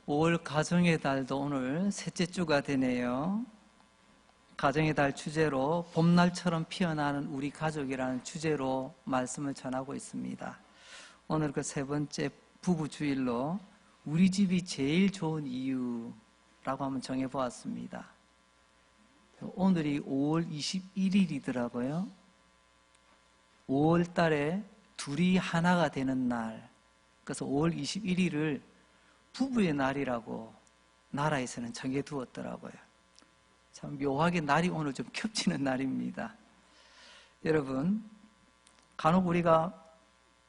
5월 가정의 달도 오늘 셋째 주가 되네요. 가정의 달 주제로 봄날처럼 피어나는 우리 가족이라는 주제로 말씀을 전하고 있습니다. 오늘 그 세 번째 부부 주일로 우리 집이 제일 좋은 이유라고 한번 정해보았습니다. 오늘이 5월 21일이더라고요. 5월 달에 둘이 하나가 되는 날, 그래서 5월 21일을 부부의 날이라고 나라에서는 정해두었더라고요. 참 묘하게 날이 오늘 좀 겹치는 날입니다. 여러분, 간혹 우리가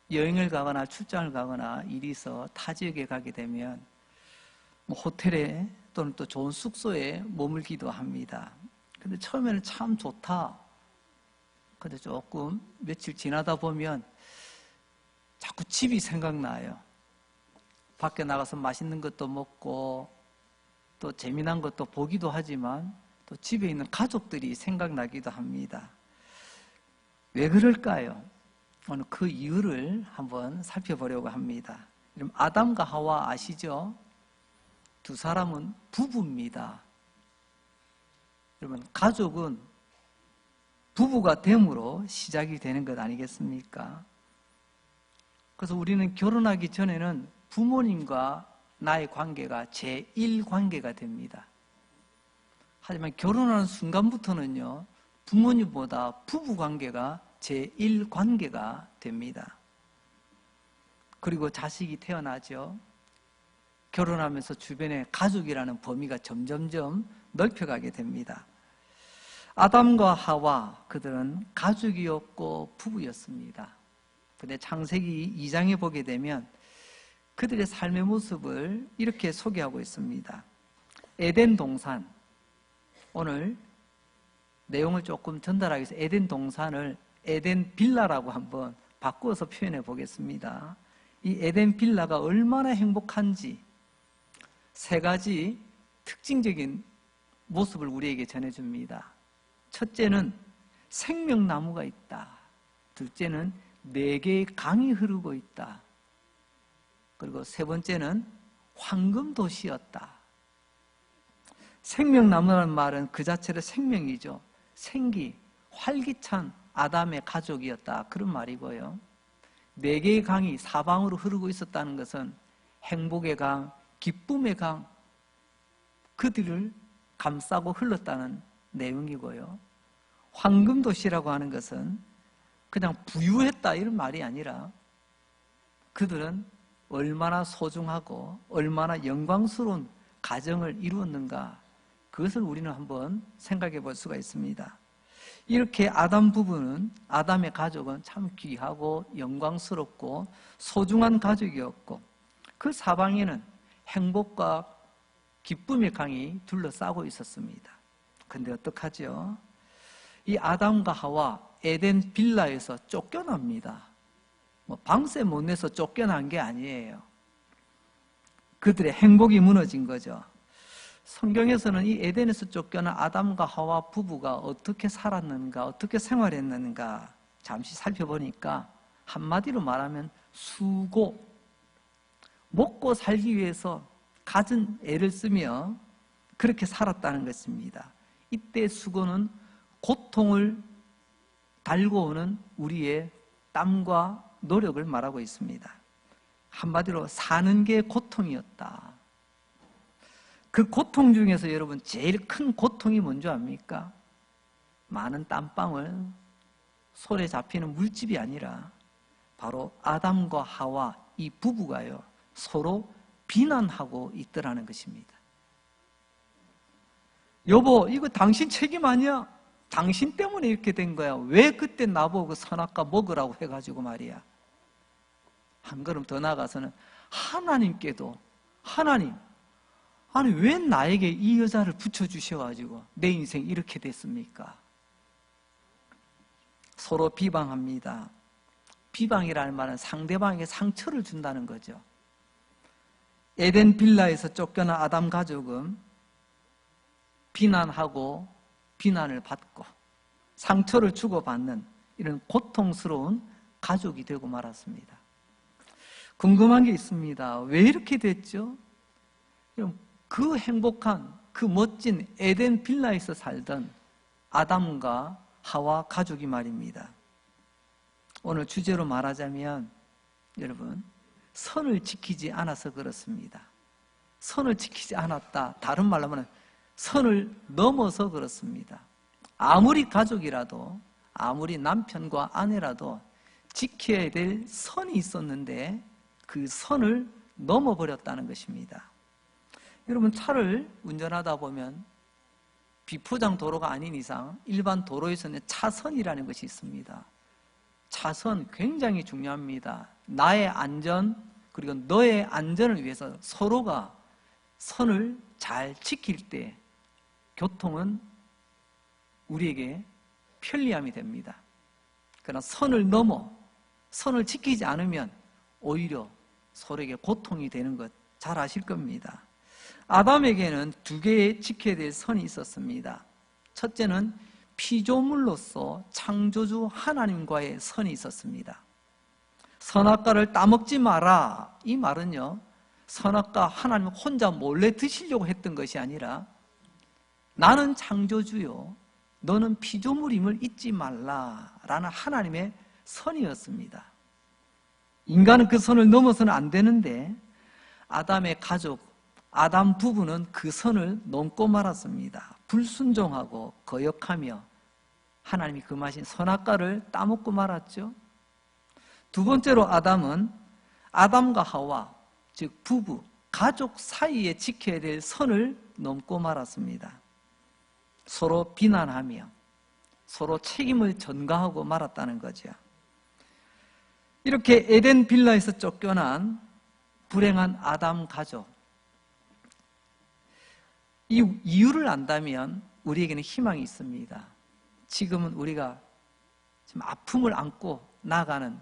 여행을 가거나 출장을 가거나 일이 있어 타 지역에 가게 되면 호텔에 또는 또 좋은 숙소에 머물기도 합니다. 근데 처음에는 참 좋다. 근데 조금 며칠 지나다 보면 자꾸 집이 생각나요. 밖에 나가서 맛있는 것도 먹고 또 재미난 것도 보기도 하지만 또 집에 있는 가족들이 생각나기도 합니다. 왜 그럴까요? 오늘 그 이유를 한번 살펴보려고 합니다. 여러분, 아담과 하와 아시죠? 두 사람은 부부입니다. 여러분, 가족은 부부가 됨으로 시작이 되는 것 아니겠습니까? 그래서 우리는 결혼하기 전에는 부모님과 나의 관계가 제1관계가 됩니다. 하지만 결혼하는 순간부터는요, 부모님보다 부부관계가 제1관계가 됩니다. 그리고 자식이 태어나죠. 결혼하면서 주변에 가족이라는 범위가 점점점 넓혀가게 됩니다. 아담과 하와, 그들은 가족이었고 부부였습니다. 근데 창세기 2장에 보게 되면 그들의 삶의 모습을 이렇게 소개하고 있습니다. 에덴 동산, 오늘 내용을 조금 전달하기 위해서 에덴 동산을 에덴 빌라라고 한번 바꾸어서 표현해 보겠습니다. 이 에덴 빌라가 얼마나 행복한지 세 가지 특징적인 모습을 우리에게 전해줍니다. 첫째는 생명나무가 있다. 둘째는 4개의 강이 흐르고 있다. 그리고 세 번째는 황금도시였다. 생명나무라는 말은 그 자체로 생명이죠. 생기, 활기찬 아담의 가족이었다. 그런 말이고요. 4개의 강이 사방으로 흐르고 있었다는 것은 행복의 강, 기쁨의 강, 그들을 감싸고 흘렀다는 내용이고요. 황금도시라고 하는 것은 그냥 부유했다 이런 말이 아니라 그들은 얼마나 소중하고 얼마나 영광스러운 가정을 이루었는가, 그것을 우리는 한번 생각해 볼 수가 있습니다. 이렇게 아담 부부는, 아담의 가족은 참 귀하고 영광스럽고 소중한 가족이었고 그 사방에는 행복과 기쁨의 강이 둘러싸고 있었습니다. 근데 어떡하죠? 이 아담과 하와 에덴 빌라에서 쫓겨납니다. 방세 못 내서 쫓겨난 게 아니에요. 그들의 행복이 무너진 거죠. 성경에서는 이 에덴에서 쫓겨난 아담과 하와 부부가 어떻게 살았는가, 어떻게 생활했는가 잠시 살펴보니까 한마디로 말하면 수고, 먹고 살기 위해서 갖은 애를 쓰며 그렇게 살았다는 것입니다. 이때 수고는 고통을 달고 오는 우리의 땀과 노력을 말하고 있습니다. 한마디로 사는 게 고통이었다. 그 고통 중에서 여러분 제일 큰 고통이 뭔지 압니까? 많은 땀방울, 손에 잡히는 물집이 아니라 바로 아담과 하와 이 부부가요, 서로 비난하고 있더라는 것입니다. 여보, 이거 당신 책임 아니야? 당신 때문에 이렇게 된 거야. 왜 그때 나보고 선악과 먹으라고 해가지고 말이야. 한 걸음 더 나아가서는 하나님께도, 하나님, 아니 왜 나에게 이 여자를 붙여주셔가지고 내 인생 이렇게 됐습니까? 서로 비방합니다. 비방이라는 말은 상대방에게 상처를 준다는 거죠. 에덴 빌라에서 쫓겨난 아담 가족은 비난하고 비난을 받고 상처를 주고받는 이런 고통스러운 가족이 되고 말았습니다. 궁금한 게 있습니다. 왜 이렇게 됐죠? 그 행복한, 그 멋진 에덴 빌라에서 살던 아담과 하와 가족이 말입니다. 오늘 주제로 말하자면 여러분, 선을 지키지 않아서 그렇습니다. 선을 지키지 않았다. 다른 말로 하면 선을 넘어서 그렇습니다. 아무리 가족이라도, 아무리 남편과 아내라도 지켜야 될 선이 있었는데 그 선을 넘어버렸다는 것입니다. 여러분, 차를 운전하다 보면 비포장 도로가 아닌 이상 일반 도로에서는 차선이라는 것이 있습니다. 차선 굉장히 중요합니다. 나의 안전, 그리고 너의 안전을 위해서 서로가 선을 잘 지킬 때 교통은 우리에게 편리함이 됩니다. 그러나 선을 넘어 선을 지키지 않으면 오히려 서로에게 고통이 되는 것 잘 아실 겁니다. 아담에게는 두 개의 지켜야 될 선이 있었습니다. 첫째는 피조물로서 창조주 하나님과의 선이 있었습니다. 선악과를 따먹지 마라, 이 말은요, 선악과 하나님 혼자 몰래 드시려고 했던 것이 아니라 나는 창조주요, 너는 피조물임을 잊지 말라라는 하나님의 선이었습니다. 인간은 그 선을 넘어서는 안 되는데 아담의 가족, 아담 부부는 그 선을 넘고 말았습니다. 불순종하고 거역하며 하나님이 금하신 선악과를 따먹고 말았죠. 두 번째로 아담은 아담과 하와, 즉 부부, 가족 사이에 지켜야 될 선을 넘고 말았습니다. 서로 비난하며 서로 책임을 전가하고 말았다는 거죠. 이렇게 에덴 빌라에서 쫓겨난 불행한 아담 가족, 이 이유를 안다면 우리에게는 희망이 있습니다. 지금은 우리가 지금 아픔을 안고 나가는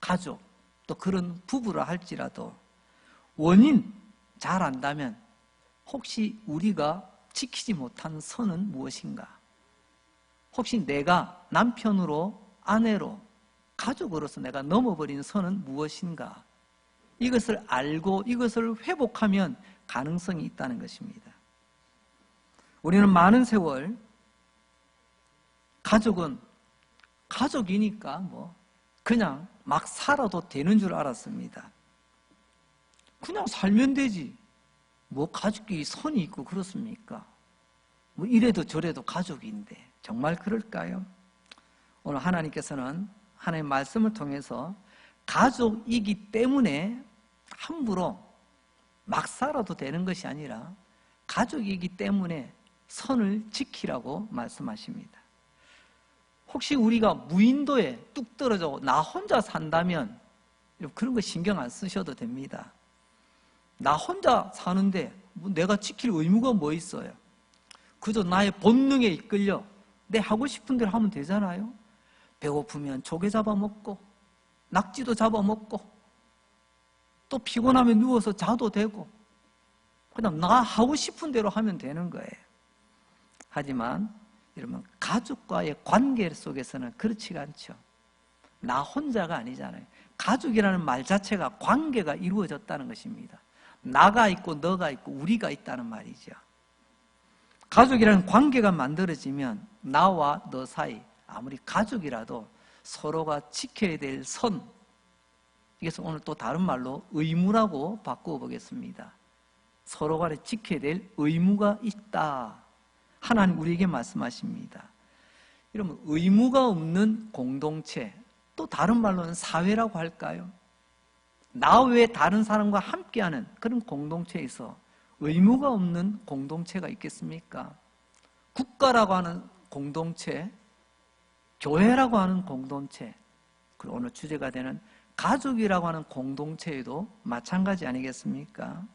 가족, 또 그런 부부라 할지라도 원인 잘 안다면 혹시 우리가 지키지 못한 선은 무엇인가? 혹시 내가 남편으로, 아내로, 가족으로서 내가 넘어버린 선은 무엇인가? 이것을 알고 이것을 회복하면 가능성이 있다는 것입니다. 우리는 많은 세월 가족은 가족이니까 그냥 막 살아도 되는 줄 알았습니다. 그냥 살면 되지. 가족끼리 선이 있고 그렇습니까? 이래도 저래도 가족인데 정말 그럴까요? 오늘 하나님께서는 하나님의 말씀을 통해서 가족이기 때문에 함부로 막 살아도 되는 것이 아니라 가족이기 때문에 선을 지키라고 말씀하십니다. 혹시 우리가 무인도에 뚝 떨어져 나 혼자 산다면 그런 거 신경 안 쓰셔도 됩니다. 나 혼자 사는데 내가 지킬 의무가 뭐 있어요? 그저 나의 본능에 이끌려 내 하고 싶은 대로 하면 되잖아요. 배고프면 조개 잡아먹고 낙지도 잡아먹고 또 피곤하면 누워서 자도 되고 그냥 나 하고 싶은 대로 하면 되는 거예요. 하지만 여러분, 가족과의 관계 속에서는 그렇지가 않죠. 나 혼자가 아니잖아요. 가족이라는 말 자체가 관계가 이루어졌다는 것입니다. 나가 있고 너가 있고 우리가 있다는 말이죠. 가족이라는 관계가 만들어지면 나와 너 사이, 아무리 가족이라도 서로가 지켜야 될 선, 이것을 오늘 또 다른 말로 의무라고 바꾸어 보겠습니다. 서로 간에 지켜야 될 의무가 있다. 하나님 우리에게 말씀하십니다. 여러분, 의무가 없는 공동체, 또 다른 말로는 사회라고 할까요? 나 외에 다른 사람과 함께하는 그런 공동체에서 의무가 없는 공동체가 있겠습니까? 국가라고 하는 공동체, 교회라고 하는 공동체, 그리고 오늘 주제가 되는 가족이라고 하는 공동체에도 마찬가지 아니겠습니까?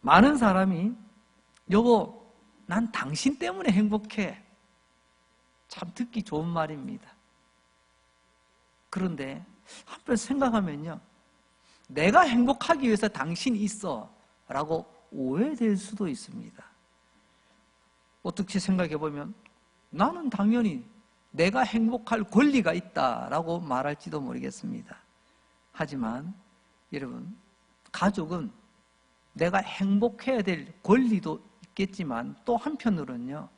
많은 사람이 여보, 난 당신 때문에 행복해. 참 듣기 좋은 말입니다. 그런데 한편 생각하면요, 내가 행복하기 위해서 당신이 있어 라고 오해될 수도 있습니다. 어떻게 생각해 보면 나는 당연히 내가 행복할 권리가 있다라고 말할지도 모르겠습니다. 하지만 여러분, 가족은 내가 행복해야 될 권리도 있겠지만 또 한편으로는요,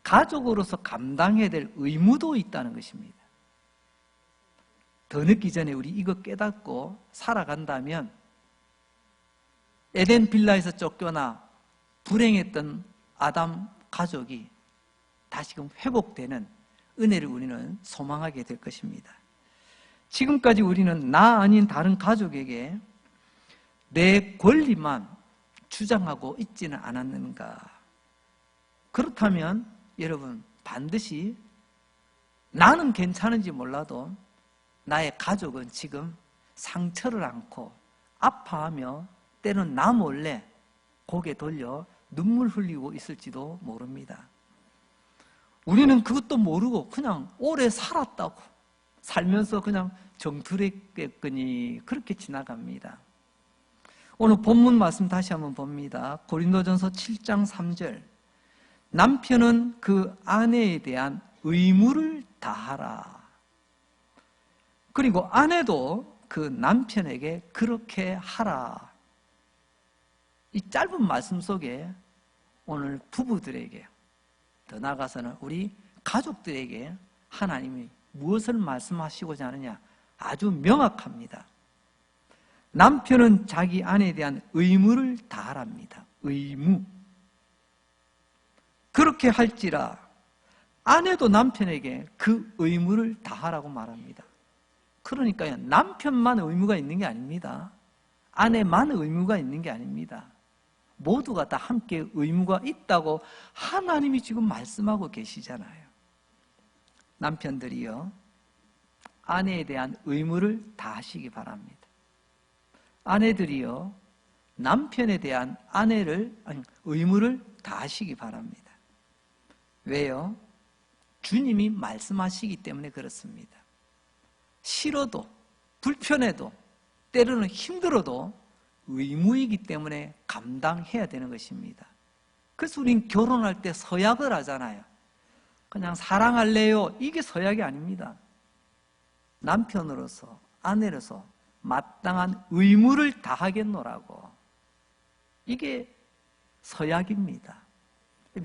가족으로서 감당해야 될 의무도 있다는 것입니다. 더 늦기 전에 우리 이거 깨닫고 살아간다면 에덴 빌라에서 쫓겨나 불행했던 아담 가족이 다시금 회복되는 은혜를 우리는 소망하게 될 것입니다. 지금까지 우리는 나 아닌 다른 가족에게 내 권리만 주장하고 있지는 않았는가? 그렇다면 여러분, 반드시 나는 괜찮은지 몰라도 나의 가족은 지금 상처를 안고 아파하며 때는 나 몰래 고개 돌려 눈물 흘리고 있을지도 모릅니다. 우리는 그것도 모르고 그냥 오래 살았다고 살면서 그냥 정투했겠거니 그렇게 지나갑니다. 오늘 본문 말씀 다시 한번 봅니다. 고린도전서 7장 3절. 남편은 그 아내에 대한 의무를 다하라. 그리고 아내도 그 남편에게 그렇게 하라. 이 짧은 말씀 속에 오늘 부부들에게, 더 나아가서는 우리 가족들에게 하나님이 무엇을 말씀하시고자 하느냐, 아주 명확합니다. 남편은 자기 아내에 대한 의무를 다하랍니다. 의무. 그렇게 할지라 아내도 남편에게 그 의무를 다하라고 말합니다. 그러니까요, 남편만 의무가 있는 게 아닙니다. 아내만 의무가 있는 게 아닙니다. 모두가 다 함께 의무가 있다고 하나님이 지금 말씀하고 계시잖아요. 남편들이요, 아내에 대한 의무를 다하시기 바랍니다. 아내들이요, 남편에 대한 의무를 다하시기 바랍니다. 왜요? 주님이 말씀하시기 때문에 그렇습니다. 싫어도, 불편해도, 때로는 힘들어도 의무이기 때문에 감당해야 되는 것입니다. 그래서 우린 결혼할 때 서약을 하잖아요. 그냥 사랑할래요, 이게 서약이 아닙니다. 남편으로서, 아내로서 마땅한 의무를 다하겠노라고, 이게 서약입니다.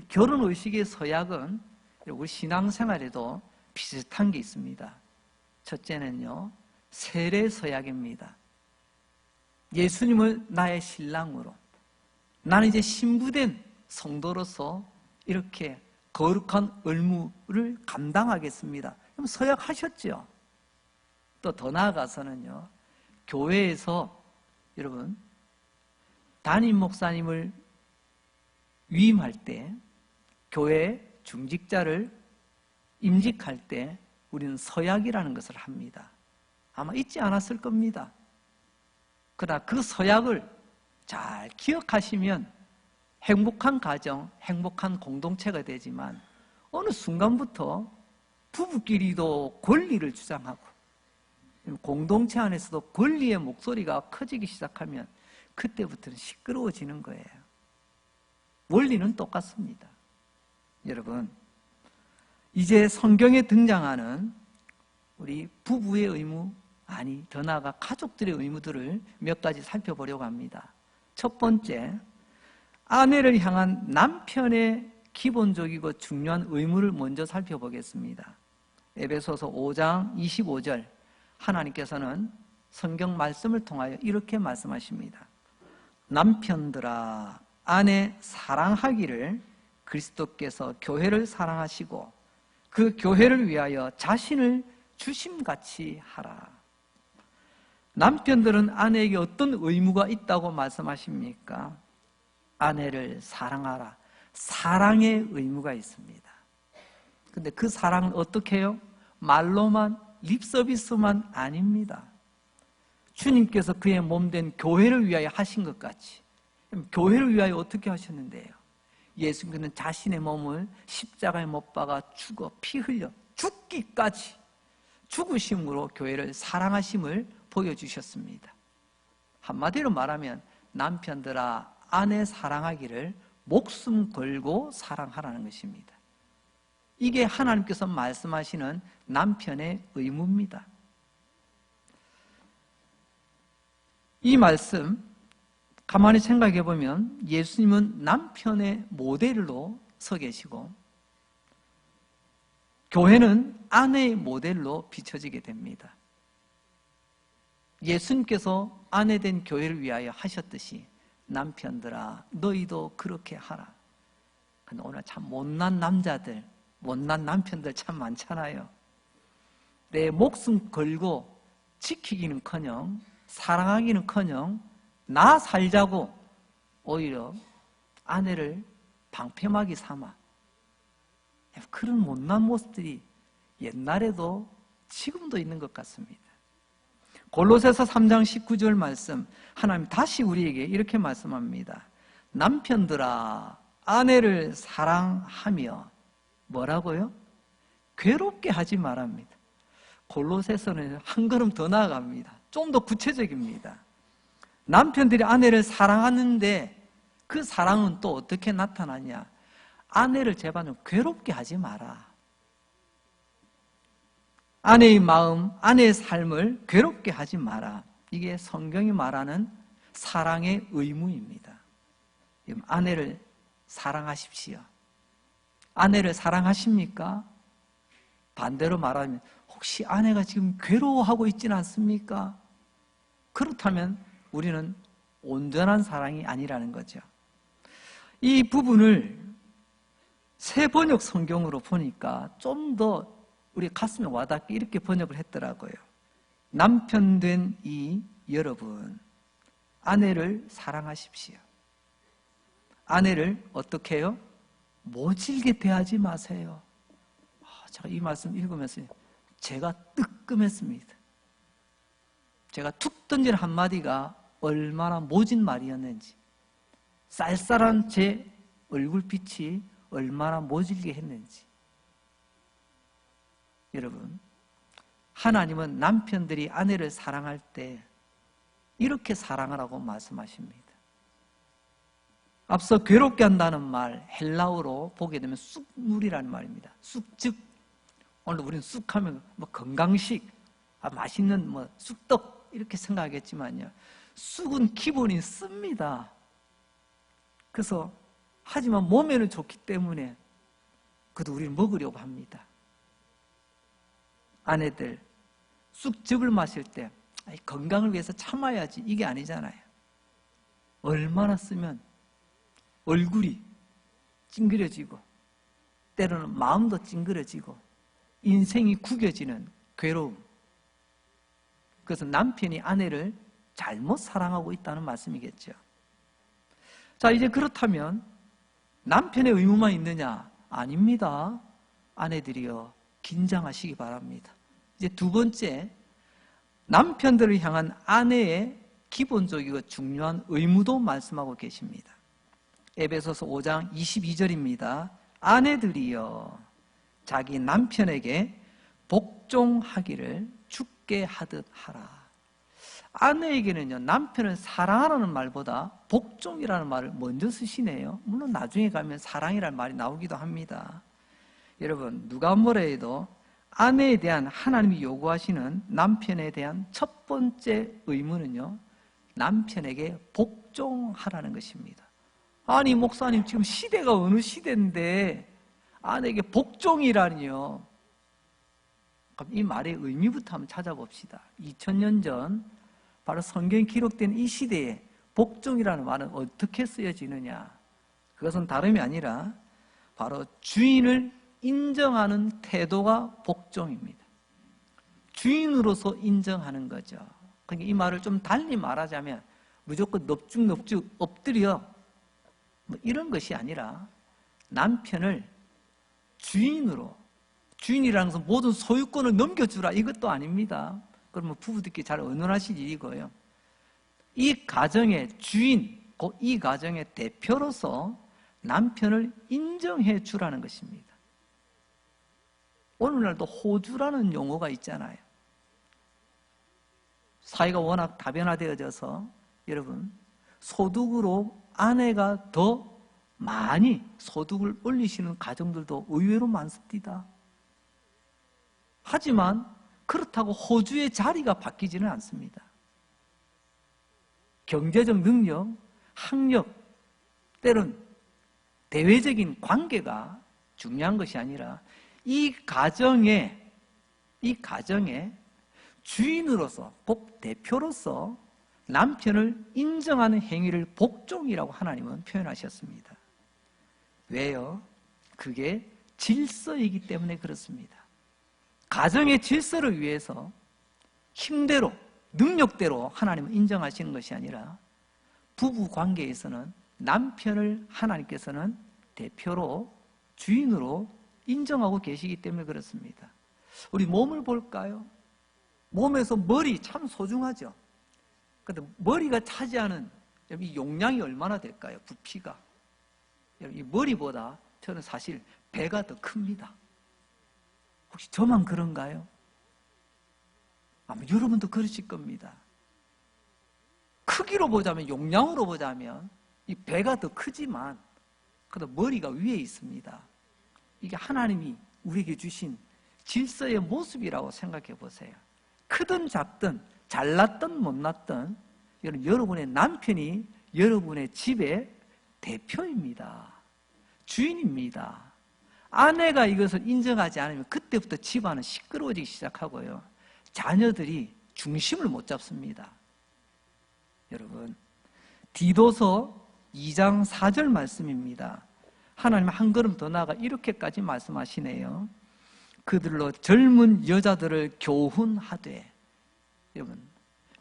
결혼의식의 서약은 우리 신앙생활에도 비슷한 게 있습니다. 첫째는요, 세례 서약입니다. 예수님을 나의 신랑으로, 나는 이제 신부된 성도로서 이렇게 거룩한 의무를 감당하겠습니다. 그럼 서약하셨죠? 또 더 나아가서는요, 교회에서 여러분 담임 목사님을 위임할 때, 교회 중직자를 임직할 때 우리는 서약이라는 것을 합니다. 아마 잊지 않았을 겁니다. 그러나 그 서약을 잘 기억하시면 행복한 가정, 행복한 공동체가 되지만 어느 순간부터 부부끼리도 권리를 주장하고 공동체 안에서도 권리의 목소리가 커지기 시작하면 그때부터는 시끄러워지는 거예요. 원리는 똑같습니다. 여러분, 이제 성경에 등장하는 우리 부부의 의무, 아니 더 나아가 가족들의 의무들을 몇 가지 살펴보려고 합니다. 첫 번째, 아내를 향한 남편의 기본적이고 중요한 의무를 먼저 살펴보겠습니다. 에베소서 5장 25절, 하나님께서는 성경 말씀을 통하여 이렇게 말씀하십니다. 남편들아, 아내 사랑하기를 그리스도께서 교회를 사랑하시고 그 교회를 위하여 자신을 주심같이 하라. 남편들은 아내에게 어떤 의무가 있다고 말씀하십니까? 아내를 사랑하라. 사랑의 의무가 있습니다. 근데 그 사랑은 어떻게 해요? 말로만, 립서비스만 아닙니다. 주님께서 그의 몸된 교회를 위하여 하신 것 같이, 교회를 위하여 어떻게 하셨는데요? 예수님께서는 자신의 몸을 십자가에 못 박아 죽어 피 흘려 죽기까지 죽으심으로 교회를 사랑하심을 보여주셨습니다. 한마디로 말하면 남편들아, 아내 사랑하기를 목숨 걸고 사랑하라는 것입니다. 이게 하나님께서 말씀하시는 남편의 의무입니다. 이 말씀 가만히 생각해 보면 예수님은 남편의 모델로 서 계시고 교회는 아내의 모델로 비춰지게 됩니다. 예수님께서 아내된 교회를 위하여 하셨듯이 남편들아 너희도 그렇게 하라. 근데 오늘 참 못난 남자들, 못난 남편들 참 많잖아요. 내 목숨 걸고 지키기는커녕 사랑하기는커녕 나 살자고 오히려 아내를 방패막이 삼아 그런 못난 모습들이 옛날에도 지금도 있는 것 같습니다. 골로새서 3장 19절 말씀, 하나님 다시 우리에게 이렇게 말씀합니다. 남편들아 아내를 사랑하며 뭐라고요? 괴롭게 하지 말랍니다. 골로새서는 한 걸음 더 나아갑니다. 좀 더 구체적입니다. 남편들이 아내를 사랑하는데 그 사랑은 또 어떻게 나타나냐? 아내를 제발 좀 괴롭게 하지 마라. 아내의 마음, 아내의 삶을 괴롭게 하지 마라. 이게 성경이 말하는 사랑의 의무입니다. 아내를 사랑하십시오. 아내를 사랑하십니까? 반대로 말하면 혹시 아내가 지금 괴로워하고 있지는 않습니까? 그렇다면 우리는 온전한 사랑이 아니라는 거죠. 이 부분을 새 번역 성경으로 보니까 좀 더 우리 가슴에 와닿게 이렇게 번역을 했더라고요. 남편 된 이 여러분, 아내를 사랑하십시오. 아내를 어떻게 해요? 모질게 대하지 마세요. 제가 이 말씀 읽으면서 제가 뜨끔했습니다. 제가 툭 던진 한마디가 얼마나 모진 말이었는지, 쌀쌀한 제 얼굴빛이 얼마나 모질게 했는지. 여러분, 하나님은 남편들이 아내를 사랑할 때 이렇게 사랑하라고 말씀하십니다. 앞서 괴롭게 한다는 말, 헬라어로 보게 되면 쑥물이라는 말입니다. 쑥즙. 오늘 우리는 쑥하면 건강식, 맛있는 쑥떡 이렇게 생각하겠지만요. 쑥은 기본이 씁니다. 그래서 하지만 몸에는 좋기 때문에 그래도 우리는 먹으려고 합니다. 아내들 쑥즙을 마실 때 건강을 위해서 참아야지 이게 아니잖아요. 얼마나 쓰면 얼굴이 찡그려지고 때로는 마음도 찡그려지고 인생이 구겨지는 괴로움. 그래서 남편이 아내를 잘못 사랑하고 있다는 말씀이겠죠. 자, 이제 그렇다면 남편의 의무만 있느냐? 아닙니다. 아내들이여 긴장하시기 바랍니다. 이제 두 번째, 남편들을 향한 아내의 기본적이고 중요한 의무도 말씀하고 계십니다. 에베소서 5장 22절입니다. 아내들이여 자기 남편에게 복종하기를 주께 하듯 하라. 아내에게는요, 남편을 사랑하라는 말보다 복종이라는 말을 먼저 쓰시네요. 물론 나중에 가면 사랑이라는 말이 나오기도 합니다. 여러분, 누가 뭐라 해도 아내에 대한 하나님이 요구하시는 남편에 대한 첫 번째 의무는요, 남편에게 복종하라는 것입니다. 아니 목사님, 지금 시대가 어느 시대인데 아내에게 복종이라니요. 그럼 이 말의 의미부터 한번 찾아봅시다. 2000년 전 바로 성경에 기록된 이 시대에 복종이라는 말은 어떻게 쓰여지느냐? 그것은 다름이 아니라 바로 주인을 인정하는 태도가 복종입니다. 주인으로서 인정하는 거죠. 그러니까 이 말을 좀 달리 말하자면 무조건 넙죽넙죽 엎드려 이런 것이 아니라 남편을 주인으로, 주인이라는 것은 모든 소유권을 넘겨주라 이것도 아닙니다. 그러면 부부들끼리 잘 의논하실 일이고요. 이 가정의 주인, 곧 이 가정의 대표로서 남편을 인정해 주라는 것입니다. 오늘날도 호주라는 용어가 있잖아요. 사회가 워낙 다변화되어져서 여러분, 소득으로 아내가 더 많이 소득을 올리시는 가정들도 의외로 많습니다. 하지만 그렇다고 호주의 자리가 바뀌지는 않습니다. 경제적 능력, 학력, 때론 대외적인 관계가 중요한 것이 아니라 이 가정의 주인으로서, 복 대표로서 남편을 인정하는 행위를 복종이라고 하나님은 표현하셨습니다. 왜요? 그게 질서이기 때문에 그렇습니다. 가정의 질서를 위해서 힘대로, 능력대로 하나님은 인정하시는 것이 아니라 부부 관계에서는 남편을 하나님께서는 대표로, 주인으로 인정하고 계시기 때문에 그렇습니다. 우리 몸을 볼까요? 몸에서 머리 참 소중하죠. 근데 머리가 차지하는 이 용량이 얼마나 될까요? 부피가. 이 머리보다 저는 사실 배가 더 큽니다. 혹시 저만 그런가요? 아마 여러분도 그러실 겁니다. 크기로 보자면, 용량으로 보자면 이 배가 더 크지만 그래도 머리가 위에 있습니다. 이게 하나님이 우리에게 주신 질서의 모습이라고 생각해 보세요. 크든 작든 잘났든 못났든 여러분의 남편이 여러분의 집의 대표입니다. 주인입니다. 아내가 이것을 인정하지 않으면 그때부터 집안은 시끄러워지기 시작하고요. 자녀들이 중심을 못 잡습니다. 여러분, 디도서 2장 4절 말씀입니다. 하나님 한 걸음 더 나아가 이렇게까지 말씀하시네요. 그들로 젊은 여자들을 교훈하되. 여러분,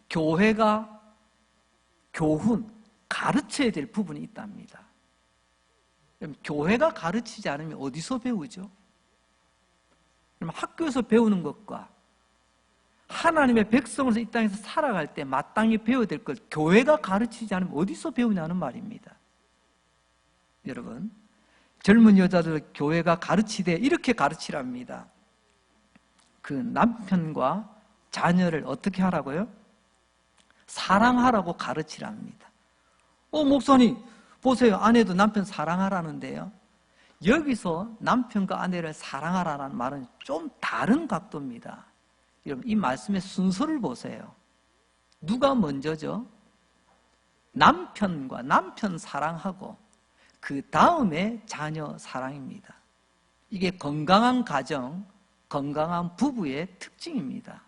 교회가 가르쳐야 될 부분이 있답니다. 여러분, 교회가 가르치지 않으면 어디서 배우죠? 그럼 학교에서 배우는 것과 하나님의 백성으로서 이 땅에서 살아갈 때 마땅히 배워야 될 것, 교회가 가르치지 않으면 어디서 배우냐는 말입니다. 여러분, 젊은 여자들 교회가 가르치되 이렇게 가르치랍니다. 그 남편과 자녀를 어떻게 하라고요? 사랑하라고 가르치랍니다. 목사님 보세요. 아내도 남편 사랑하라는데요. 여기서 남편과 아내를 사랑하라는 말은 좀 다른 각도입니다. 여러분, 이 말씀의 순서를 보세요. 누가 먼저죠? 남편과 남편 사랑하고 그 다음에 자녀 사랑입니다. 이게 건강한 가정, 건강한 부부의 특징입니다.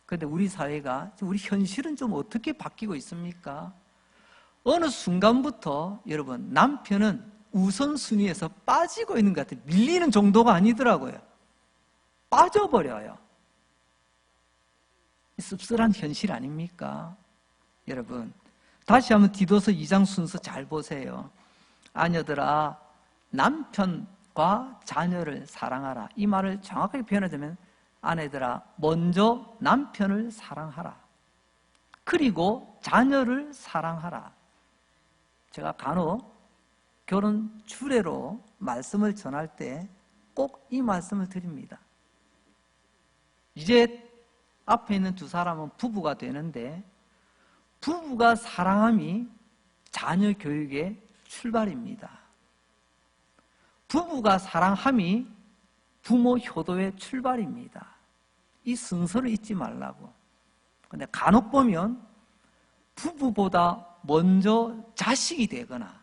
그런데 우리 사회가, 우리 현실은 좀 어떻게 바뀌고 있습니까? 어느 순간부터 여러분, 남편은 우선순위에서 빠지고 있는 것 같아요. 밀리는 정도가 아니더라고요. 빠져버려요. 씁쓸한 현실 아닙니까? 여러분, 다시 한번 디도서 2장 순서 잘 보세요. 아녀들아, 남편과 자녀를 사랑하라. 이 말을 정확하게 표현하자면, 아내들아, 먼저 남편을 사랑하라. 그리고 자녀를 사랑하라. 제가 간혹 결혼 주례로 말씀을 전할 때 꼭 이 말씀을 드립니다. 이제 앞에 있는 두 사람은 부부가 되는데, 부부가 사랑함이 자녀 교육의 출발입니다. 부부가 사랑함이 부모 효도의 출발입니다. 이 순서를 잊지 말라고. 근데 간혹 보면 부부보다 먼저 자식이 되거나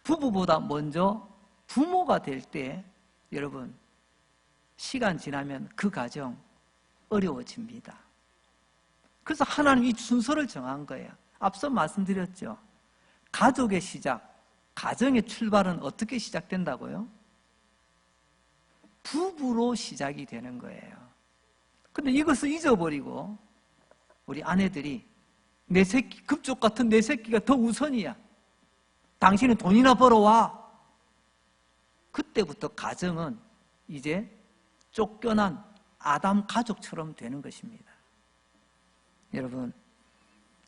부부보다 먼저 부모가 될 때, 여러분, 시간 지나면 그 가정 어려워집니다. 그래서 하나님이 이 순서를 정한 거예요. 앞서 말씀드렸죠. 가족의 시작, 가정의 출발은 어떻게 시작된다고요? 부부로 시작이 되는 거예요. 근데 이것을 잊어버리고 우리 아내들이 내 새끼, 급족 같은 내 새끼가 더 우선이야. 당신은 돈이나 벌어와. 그때부터 가정은 이제 쫓겨난 아담 가족처럼 되는 것입니다. 여러분,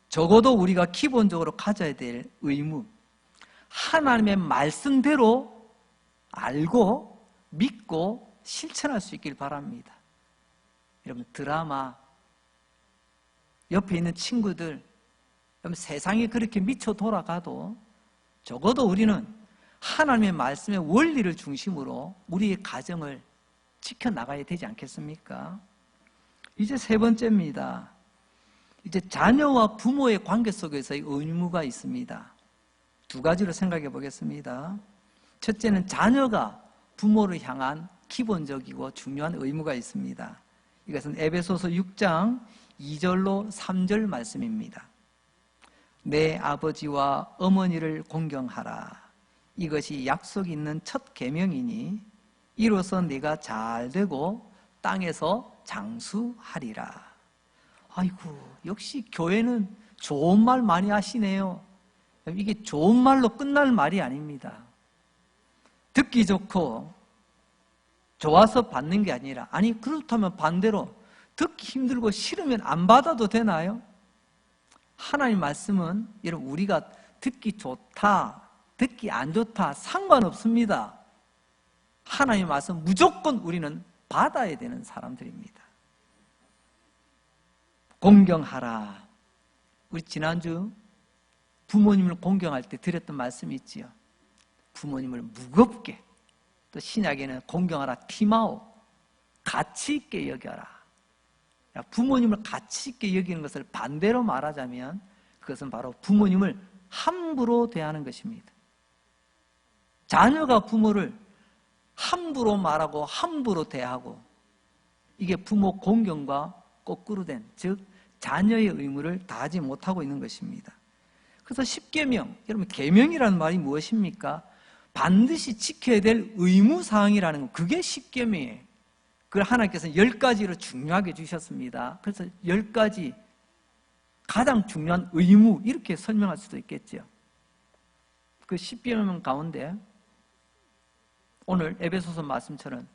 적어도 우리가 기본적으로 가져야 될 의무, 하나님의 말씀대로 알고 믿고 실천할 수 있길 바랍니다. 여러분, 드라마, 옆에 있는 친구들, 여러분, 세상이 그렇게 미쳐 돌아가도 적어도 우리는 하나님의 말씀의 원리를 중심으로 우리의 가정을 지켜나가야 되지 않겠습니까? 이제 세 번째입니다. 이제 자녀와 부모의 관계 속에서의 의무가 있습니다. 두 가지로 생각해 보겠습니다. 첫째는 자녀가 부모를 향한 기본적이고 중요한 의무가 있습니다. 이것은 에베소서 6장 2절로 3절 말씀입니다. 내 아버지와 어머니를 공경하라. 이것이 약속 있는 첫 계명이니 이로써 네가 잘되고 땅에서 장수하리라. 아이고, 역시 교회는 좋은 말 많이 하시네요. 이게 좋은 말로 끝날 말이 아닙니다. 듣기 좋고 좋아서 받는 게 아니라, 아니 그렇다면 반대로 듣기 힘들고 싫으면 안 받아도 되나요? 하나님 말씀은 여러분, 우리가 듣기 좋다, 듣기 안 좋다 상관없습니다. 하나님 말씀 무조건 우리는 받아야 되는 사람들입니다. 공경하라. 우리 지난주 부모님을 공경할 때 드렸던 말씀이 있지요. 부모님을 무겁게, 또 신약에는 공경하라 티마오, 가치 있게 여겨라. 부모님을 가치 있게 여기는 것을 반대로 말하자면 그것은 바로 부모님을 함부로 대하는 것입니다. 자녀가 부모를 함부로 말하고 함부로 대하고, 이게 부모 공경과 거꾸로 된, 즉 자녀의 의무를 다하지 못하고 있는 것입니다. 그래서 10계명, 여러분 계명이라는 말이 무엇입니까? 반드시 지켜야 될 의무사항이라는 거, 그게 10계명이에요. 그걸 하나님께서 10가지로 중요하게 주셨습니다. 그래서 10가지 가장 중요한 의무, 이렇게 설명할 수도 있겠죠. 그 10계명 가운데 오늘 에베소서 말씀처럼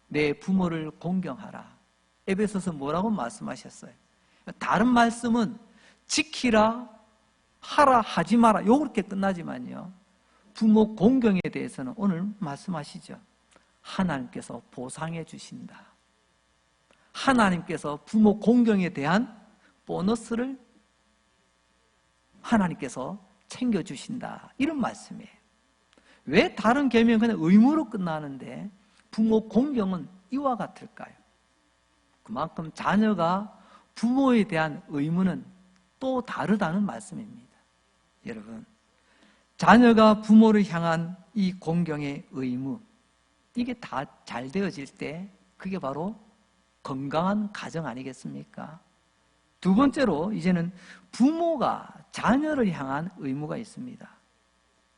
내 부모를 공경하라. 에베소서 뭐라고 말씀하셨어요? 다른 말씀은 지키라, 하라, 하지 마라, 요렇게 끝나지만요, 부모 공경에 대해서는 오늘 말씀하시죠. 하나님께서 보상해 주신다. 하나님께서 부모 공경에 대한 보너스를 하나님께서 챙겨주신다, 이런 말씀이에요. 왜 다른 계명은 그냥 의무로 끝나는데 부모 공경은 이와 같을까요? 그만큼 자녀가 부모에 대한 의무는 또 다르다는 말씀입니다. 여러분, 자녀가 부모를 향한 이 공경의 의무, 이게 다 잘 되어질 때 그게 바로 건강한 가정 아니겠습니까? 두 번째로 이제는 부모가 자녀를 향한 의무가 있습니다.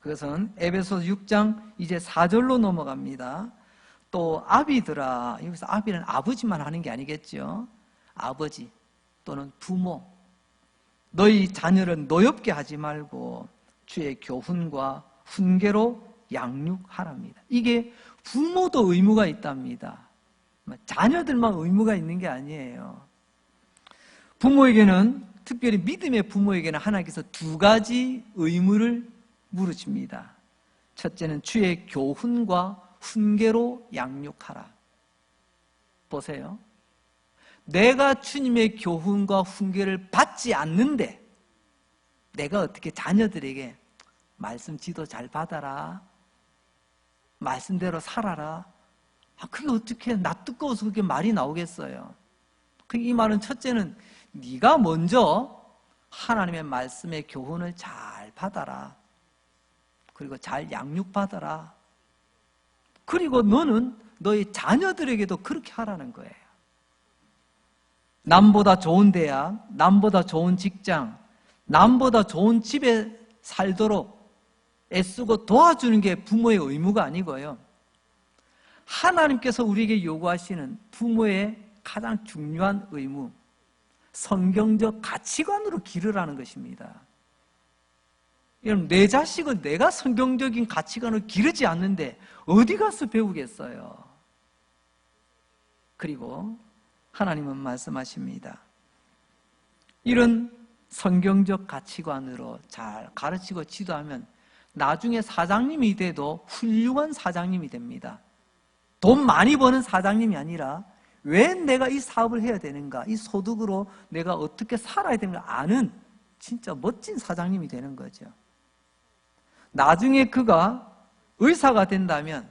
그것은 에베소서 6장 이제 4절로 넘어갑니다. 또 아비들아, 여기서 아비는 아버지만 하는 게 아니겠죠. 아버지 또는 부모, 너희 자녀를 노엽게 하지 말고 주의 교훈과 훈계로 양육하랍니다. 이게 부모도 의무가 있답니다. 자녀들만 의무가 있는 게 아니에요. 부모에게는, 특별히 믿음의 부모에게는 하나님께서 두 가지 의무를 물으십니다. 첫째는 주의 교훈과 훈계로 양육하라. 보세요. 내가 주님의 교훈과 훈계를 받지 않는데 내가 어떻게 자녀들에게 말씀 지도 잘 받아라, 말씀대로 살아라, 그게 어떻게 나 뜨거워서 그렇게 말이 나오겠어요? 이 말은 첫째는 네가 먼저 하나님의 말씀의 교훈을 잘 받아라, 그리고 잘 양육받아라, 그리고 너는 너희 자녀들에게도 그렇게 하라는 거예요. 남보다 좋은 대학, 남보다 좋은 직장, 남보다 좋은 집에 살도록 애쓰고 도와주는 게 부모의 의무가 아니고요, 하나님께서 우리에게 요구하시는 부모의 가장 중요한 의무, 성경적 가치관으로 기르라는 것입니다. 여러분, 내 자식은 내가 성경적인 가치관을 기르지 않는데 어디 가서 배우겠어요? 그리고 하나님은 말씀하십니다. 이런 성경적 가치관으로 잘 가르치고 지도하면 나중에 사장님이 돼도 훌륭한 사장님이 됩니다. 돈 많이 버는 사장님이 아니라 왜 내가 이 사업을 해야 되는가, 이 소득으로 내가 어떻게 살아야 되는가 아는 진짜 멋진 사장님이 되는 거죠. 나중에 그가 의사가 된다면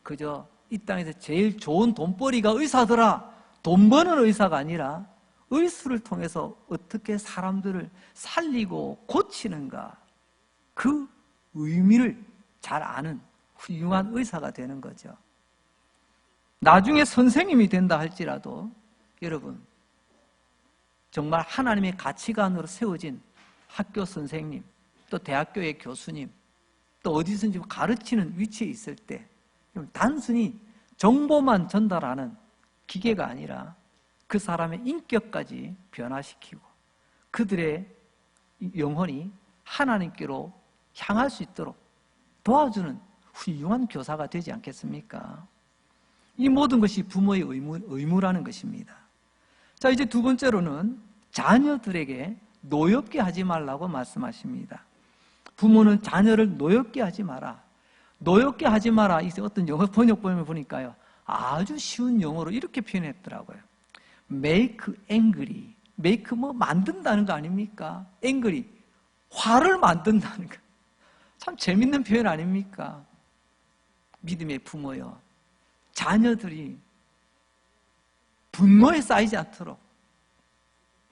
그저 이 땅에서 제일 좋은 돈벌이가 의사더라, 돈 버는 의사가 아니라 의술을 통해서 어떻게 사람들을 살리고 고치는가, 그 의미를 잘 아는 훌륭한 의사가 되는 거죠. 나중에 선생님이 된다 할지라도 여러분, 정말 하나님의 가치관으로 세워진 학교 선생님, 또 대학교의 교수님, 또 어디선지 가르치는 위치에 있을 때 단순히 정보만 전달하는 기계가 아니라 그 사람의 인격까지 변화시키고 그들의 영혼이 하나님께로 향할 수 있도록 도와주는 훌륭한 교사가 되지 않겠습니까? 이 모든 것이 부모의 의무라는 것입니다. 자, 이제 두 번째로는 자녀들에게 노엽게 하지 말라고 말씀하십니다. 부모는 자녀를 노엽게 하지 마라. 노엽게 하지 마라. 이제 어떤 영어 번역본을 보니까요, 아주 쉬운 영어로 이렇게 표현했더라고요. make angry. make 뭐 만든다는 거 아닙니까? angry. 화를 만든다는 거. 참 재밌는 표현 아닙니까? 믿음의 부모요, 자녀들이 분노에 쌓이지 않도록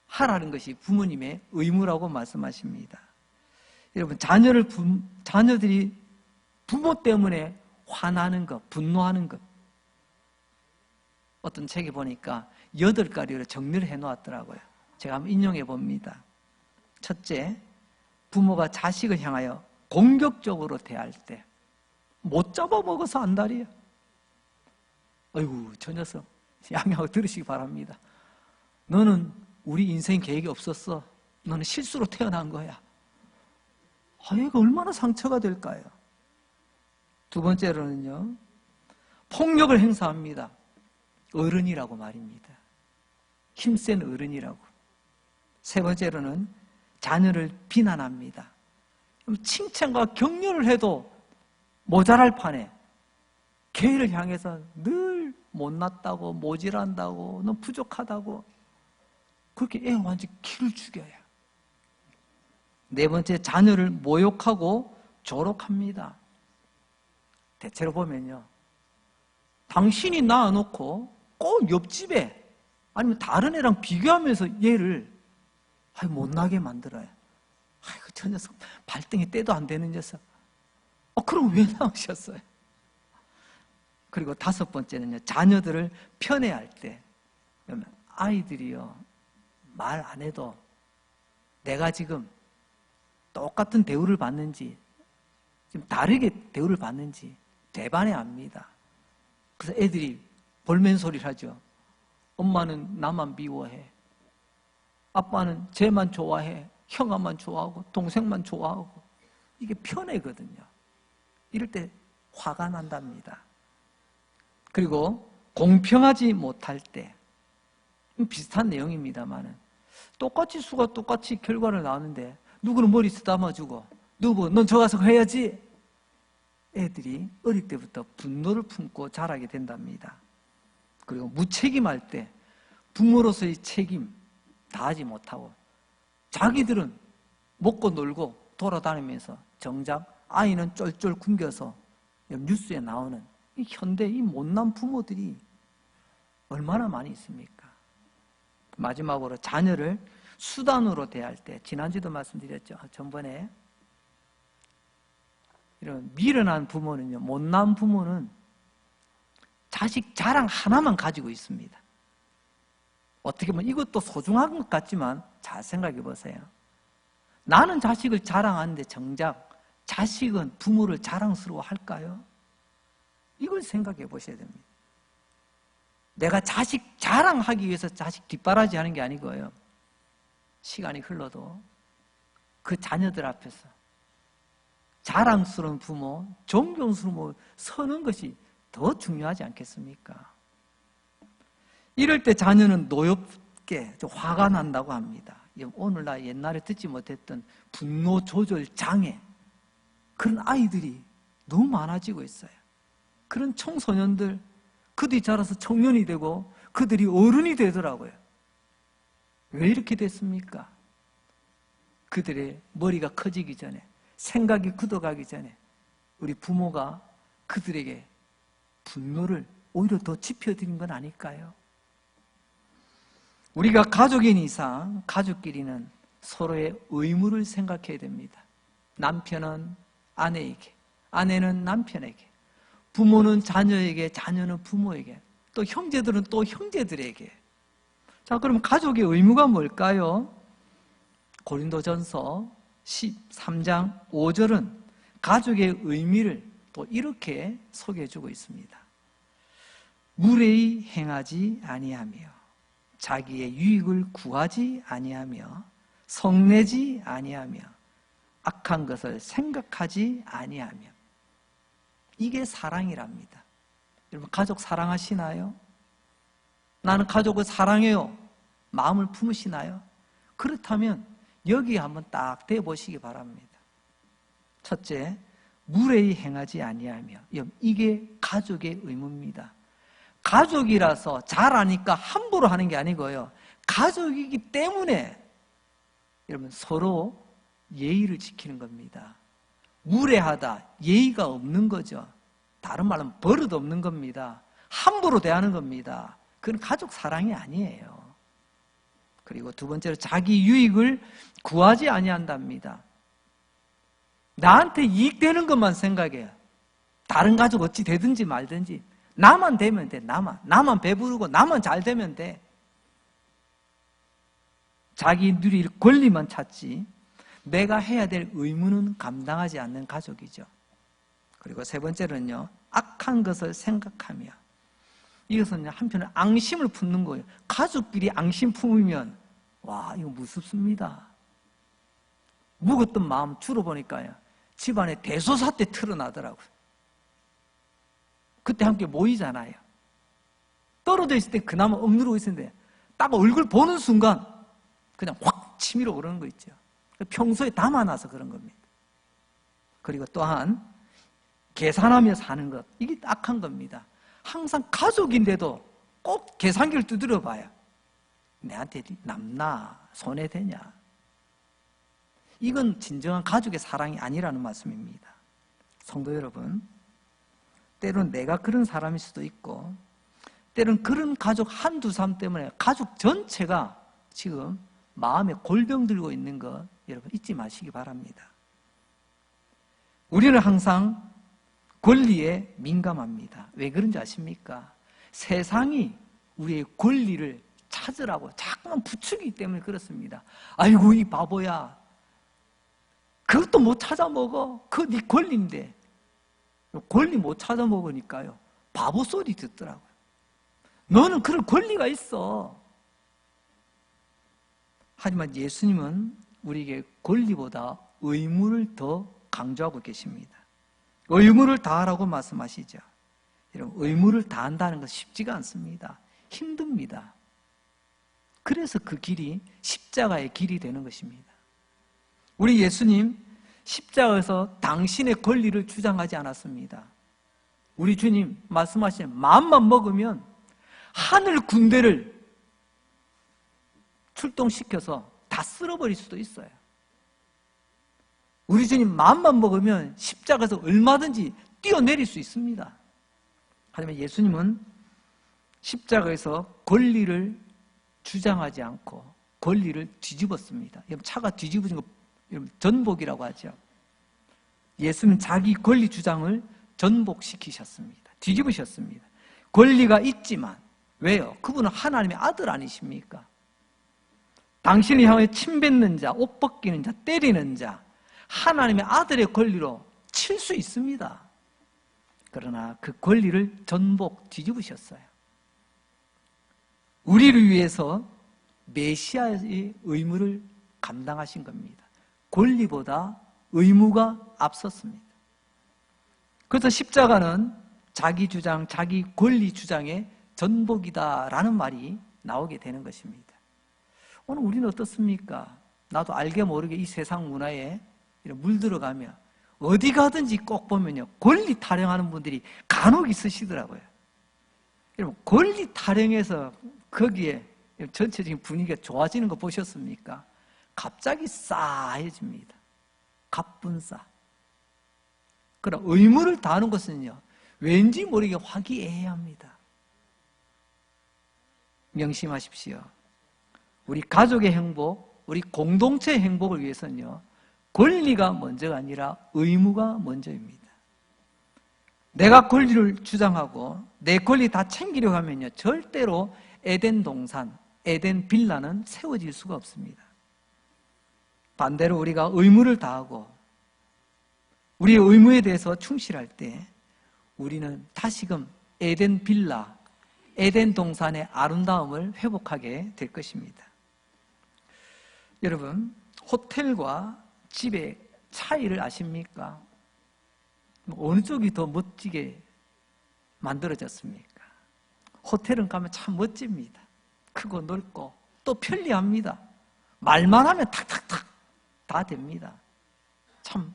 하라는 것이 부모님의 의무라고 말씀하십니다. 여러분, 자녀들이 부모 때문에 화나는 것, 분노하는 것, 어떤 책에 보니까 8가지로 정리를 해놓았더라고요. 제가 한번 인용해 봅니다. 첫째, 부모가 자식을 향하여 공격적으로 대할 때, 못 잡아먹어서 안달이야. 아이고, 저 녀석 양해하고 들으시기 바랍니다. 너는 우리 인생 계획이 없었어. 너는 실수로 태어난 거야. 얘가 얼마나 상처가 될까요? 두 번째로는요, 폭력을 행사합니다. 어른이라고 말입니다. 힘센 어른이라고. 세 번째로는 자녀를 비난합니다. 칭찬과 격려를 해도 모자랄 판에 걔를 향해서 늘 못났다고, 모질한다고, 넌 부족하다고, 그렇게 애 완전히 기를 죽여요. 네 번째, 자녀를 모욕하고 조롱합니다. 대체로 보면요, 당신이 낳아놓고 꼭 옆집에 아니면 다른 애랑 비교하면서 얘를 못나게 만들어요. 아이고, 저 녀석 발등에 때도 안 되는 녀석. 그럼 왜 낳으셨어요? 그리고 다섯 번째는요, 자녀들을 편애할 때, 아이들이요, 말 안 해도 내가 지금 똑같은 대우를 받는지, 지금 다르게 대우를 받는지 대반에 압니다. 그래서 애들이 볼멘 소리를 하죠. 엄마는 나만 미워해. 아빠는 쟤만 좋아해. 형아만 좋아하고 동생만 좋아하고. 이게 편애거든요. 이럴 때 화가 난답니다. 그리고 공평하지 못할 때, 비슷한 내용입니다만은, 똑같이 수가 똑같이 결과를 나오는데 누구는 머리 쓰다마주고 누구 넌 저 가서 해야지. 애들이 어릴 때부터 분노를 품고 자라게 된답니다. 그리고 무책임할 때 부모로서의 책임 다하지 못하고 자기들은 먹고 놀고 돌아다니면서 정작 아이는 쫄쫄 굶겨서 뉴스에 나오는 이 현대 이 못난 부모들이 얼마나 많이 있습니까? 마지막으로 자녀를 수단으로 대할 때, 지난주도 말씀드렸죠. 전번에 이런 미련한 부모는요, 못난 부모는 자식 자랑 하나만 가지고 있습니다. 어떻게 보면 이것도 소중한 것 같지만 잘 생각해 보세요. 나는 자식을 자랑하는데 정작 자식은 부모를 자랑스러워할까요? 이걸 생각해 보셔야 됩니다. 내가 자식 자랑하기 위해서 자식 뒷바라지 하는 게 아니고요, 시간이 흘러도 그 자녀들 앞에서 자랑스러운 부모, 존경스러운 부모 서는 것이 더 중요하지 않겠습니까? 이럴 때 자녀는 노엽게 화가 난다고 합니다. 오늘날 옛날에 듣지 못했던 분노 조절 장애, 그런 아이들이 너무 많아지고 있어요. 그런 청소년들, 그들이 자라서 청년이 되고 그들이 어른이 되더라고요. 왜 이렇게 됐습니까? 그들의 머리가 커지기 전에, 생각이 굳어가기 전에 우리 부모가 그들에게 분노를 오히려 더 짚어드린 건 아닐까요? 우리가 가족인 이상 가족끼리는 서로의 의무를 생각해야 됩니다. 남편은 아내에게, 아내는 남편에게, 부모는 자녀에게, 자녀는 부모에게, 또 형제들은 또 형제들에게. 자, 그럼 가족의 의무가 뭘까요? 고린도전서 13장 5절은 가족의 의미를 또 이렇게 소개해주고 있습니다. 무례히 행하지 아니하며 자기의 유익을 구하지 아니하며 성내지 아니하며 악한 것을 생각하지 아니하며. 이게 사랑이랍니다. 여러분, 가족 사랑하시나요? 나는 가족을 사랑해요. 마음을 품으시나요? 그렇다면 여기에 한번 딱 대보시기 바랍니다. 첫째, 무례히 행하지 아니하며. 이게 가족의 의무입니다. 가족이라서 잘하니까 함부로 하는 게 아니고요, 가족이기 때문에 여러분 서로 예의를 지키는 겁니다. 무례하다, 예의가 없는 거죠. 다른 말로 버릇 없는 겁니다. 함부로 대하는 겁니다. 그건 가족 사랑이 아니에요. 그리고 두 번째로 자기 유익을 구하지 아니한답니다. 나한테 이익되는 것만 생각해요. 다른 가족 어찌 되든지 말든지 나만 되면 돼. 나만 배부르고 나만 잘 되면 돼. 자기 누릴 권리만 찾지 내가 해야 될 의무는 감당하지 않는 가족이죠. 그리고 세 번째는요, 악한 것을 생각하며. 이것은 한편에 앙심을 품는 거예요. 가족끼리 앙심 품으면 와, 이거 무섭습니다. 묵었던 마음 줄어보니까요, 집안에 대소사태 틀어나더라고요. 그때 함께 모이잖아요. 떨어져 있을 때 그나마 억누르고 있었는데 딱 얼굴 보는 순간 그냥 확 치밀어 오르는 거 있죠. 평소에 담아놔서 그런 겁니다. 그리고 또한 계산하며 사는 것, 이게 악한 겁니다. 항상 가족인데도 꼭 계산기를 두드려 봐요. 내한테 남나 손해되냐. 이건 진정한 가족의 사랑이 아니라는 말씀입니다. 성도 여러분, 때로는 내가 그런 사람일 수도 있고 때로는 그런 가족 한두 사람 때문에 가족 전체가 지금 마음에 골병 들고 있는 것 여러분 잊지 마시기 바랍니다. 우리는 항상 권리에 민감합니다. 왜 그런지 아십니까? 세상이 우리의 권리를 찾으라고 자꾸만 부추기기 때문에 그렇습니다. 아이고 이 바보야, 그것도 못 찾아 먹어. 그거 네 권리인데. 권리 못 찾아 먹으니까요, 바보 소리 듣더라고요. 너는 그런 권리가 있어. 하지만 예수님은 우리에게 권리보다 의무를 더 강조하고 계십니다. 의무를 다하라고 말씀하시죠. 여러분, 의무를 다한다는 건 쉽지가 않습니다. 힘듭니다. 그래서 그 길이 십자가의 길이 되는 것입니다. 우리 예수님 십자가에서 당신의 권리를 주장하지 않았습니다. 우리 주님 말씀하신 마음만 먹으면 하늘 군대를 출동시켜서 다 쓸어버릴 수도 있어요. 우리 주님 마음만 먹으면 십자가에서 얼마든지 뛰어내릴 수 있습니다. 하지만 예수님은 십자가에서 권리를 주장하지 않고 권리를 뒤집었습니다. 차가 뒤집어진 거 전복이라고 하죠. 예수는 자기 권리 주장을 전복시키셨습니다. 뒤집으셨습니다. 권리가 있지만, 왜요? 그분은 하나님의 아들 아니십니까? 당신을 향해 침 뱉는 자, 옷 벗기는 자, 때리는 자, 하나님의 아들의 권리로 칠 수 있습니다. 그러나 그 권리를 전복 뒤집으셨어요. 우리를 위해서 메시아의 의무를 감당하신 겁니다. 권리보다 의무가 앞섰습니다. 그래서 십자가는 자기 주장, 자기 권리 주장의 전복이다라는 말이 나오게 되는 것입니다. 오늘 우리는 어떻습니까? 나도 알게 모르게 이 세상 문화에 물들어가며 어디 가든지 꼭 보면요, 권리 타령하는 분들이 간혹 있으시더라고요. 여러분, 권리 타령해서 거기에 전체적인 분위기가 좋아지는 거 보셨습니까? 갑자기 싸해집니다. 갑분싸. 그러나 의무를 다하는 것은요, 왠지 모르게 화기애애합니다. 명심하십시오. 우리 가족의 행복, 우리 공동체의 행복을 위해서는요, 권리가 먼저가 아니라 의무가 먼저입니다. 내가 권리를 주장하고 내 권리 다 챙기려고 하면요, 절대로 에덴 동산, 에덴 빌라는 세워질 수가 없습니다. 반대로 우리가 의무를 다하고 우리의 의무에 대해서 충실할 때 우리는 다시금 에덴 빌라, 에덴 동산의 아름다움을 회복하게 될 것입니다. 여러분, 호텔과 집의 차이를 아십니까? 어느 쪽이 더 멋지게 만들어졌습니까? 호텔은 가면 참 멋집니다. 크고 넓고 또 편리합니다. 말만 하면 탁탁탁 다 됩니다. 참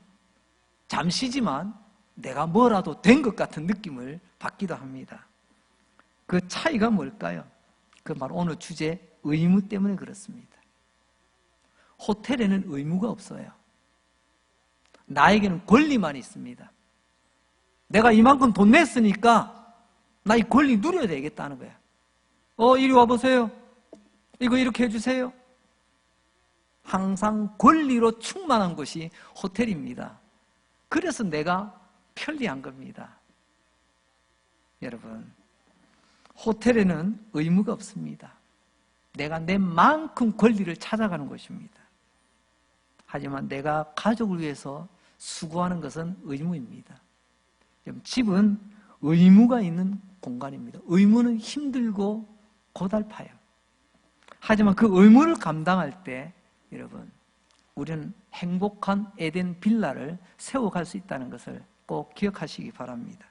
잠시지만 내가 뭐라도 된 것 같은 느낌을 받기도 합니다. 그 차이가 뭘까요? 그 바로 오늘 주제 의무 때문에 그렇습니다. 호텔에는 의무가 없어요. 나에게는 권리만 있습니다. 내가 이만큼 돈 냈으니까 나 이 권리 누려야 되겠다는 거야. 이리 와보세요. 이거 이렇게 해주세요. 항상 권리로 충만한 것이 호텔입니다. 그래서 내가 편리한 겁니다. 여러분, 호텔에는 의무가 없습니다. 내가 내 만큼 권리를 찾아가는 것입니다. 하지만 내가 가족을 위해서 수고하는 것은 의무입니다. 집은 의무가 있는 공간입니다. 의무는 힘들고 고달파요. 하지만 그 의무를 감당할 때 여러분, 우리는 행복한 에덴 빌라를 세워갈 수 있다는 것을 꼭 기억하시기 바랍니다.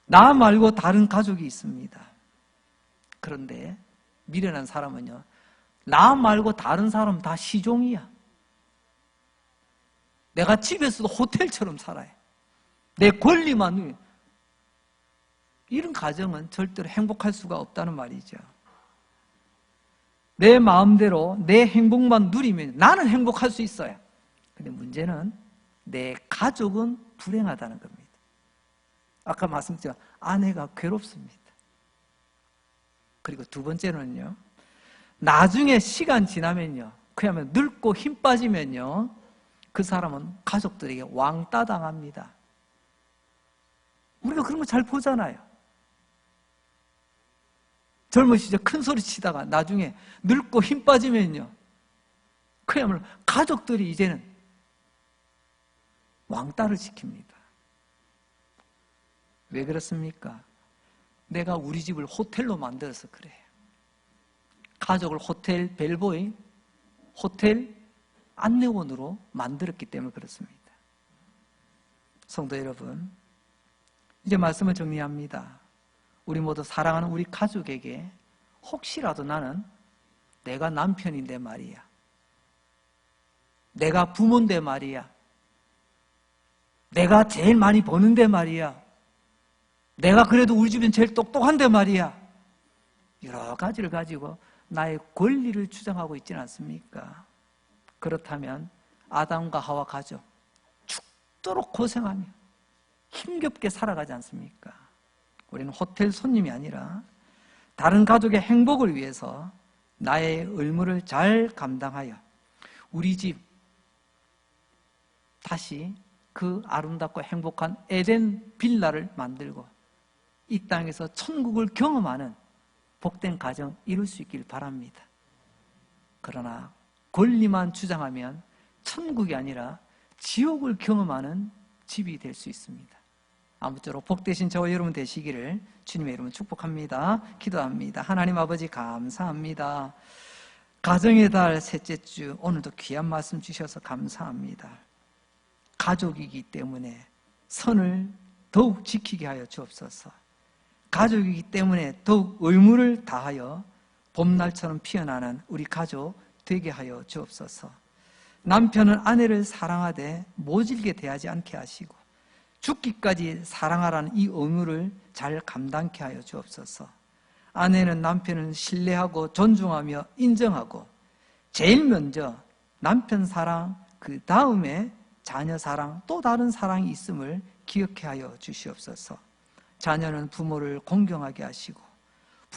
나 말고 다른 가족이 있습니다. 그런데 미련한 사람은요, 나 말고 다른 사람은 다 시종이야. 내가 집에서도 호텔처럼 살아요. 내 권리만, 이런 가정은 절대로 행복할 수가 없다는 말이죠. 내 마음대로 내 행복만 누리면 나는 행복할 수 있어요. 근데 문제는 내 가족은 불행하다는 겁니다. 아까 말씀드렸죠. 아내가 괴롭습니다. 그리고 두 번째는요, 나중에 시간 지나면요, 그야말로 늙고 힘 빠지면요, 그 사람은 가족들에게 왕따 당합니다. 우리가 그런 거 잘 보잖아요. 젊은 시절 큰 소리 치다가 나중에 늙고 힘 빠지면요, 그야말로 가족들이 이제는 왕따를 시킵니다. 왜 그렇습니까? 내가 우리 집을 호텔로 만들어서 그래요. 가족을 호텔 벨보이, 호텔 안내원으로 만들었기 때문에 그렇습니다. 성도 여러분, 이제 말씀을 정리합니다. 우리 모두 사랑하는 우리 가족에게 혹시라도 나는 내가 남편인데 말이야, 내가 부모인데 말이야, 내가 제일 많이 버는데 말이야, 내가 그래도 우리 집은 제일 똑똑한데 말이야, 여러 가지를 가지고 나의 권리를 주장하고 있지는 않습니까? 그렇다면 아담과 하와 가족 죽도록 고생하며 힘겹게 살아가지 않습니까? 우리는 호텔 손님이 아니라 다른 가족의 행복을 위해서 나의 의무를 잘 감당하여 우리 집 다시 그 아름답고 행복한 에덴 빌라를 만들고 이 땅에서 천국을 경험하는 복된 가정 이룰 수 있길 바랍니다. 그러나 권리만 주장하면 천국이 아니라 지옥을 경험하는 집이 될 수 있습니다. 아무쪼록 복되신 저와 여러분 되시기를 주님의 이름으로 축복합니다. 기도합니다. 하나님 아버지 감사합니다. 가정의 달 셋째 주 오늘도 귀한 말씀 주셔서 감사합니다. 가족이기 때문에 선을 더욱 지키게 하여 주옵소서. 가족이기 때문에 더욱 의무를 다하여 봄날처럼 피어나는 우리 가족 되게 하여 주옵소서. 남편은 아내를 사랑하되 모질게 대하지 않게 하시고 죽기까지 사랑하라는 이 의무를 잘 감당케 하여 주옵소서. 아내는 남편을 신뢰하고 존중하며 인정하고 제일 먼저 남편 사랑, 그 다음에 자녀 사랑, 또 다른 사랑이 있음을 기억해 하여 주시옵소서. 자녀는 부모를 공경하게 하시고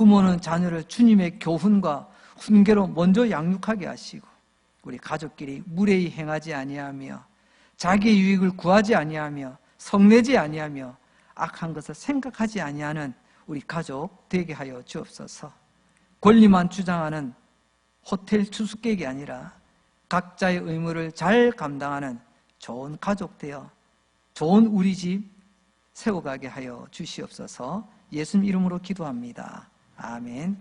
부모는 자녀를 주님의 교훈과 훈계로 먼저 양육하게 하시고 우리 가족끼리 무례히 행하지 아니하며 자기의 유익을 구하지 아니하며 성내지 아니하며 악한 것을 생각하지 아니하는 우리 가족 되게 하여 주옵소서. 권리만 주장하는 호텔 투숙객이 아니라 각자의 의무를 잘 감당하는 좋은 가족 되어 좋은 우리 집 세워가게 하여 주시옵소서. 예수님 이름으로 기도합니다. 아멘.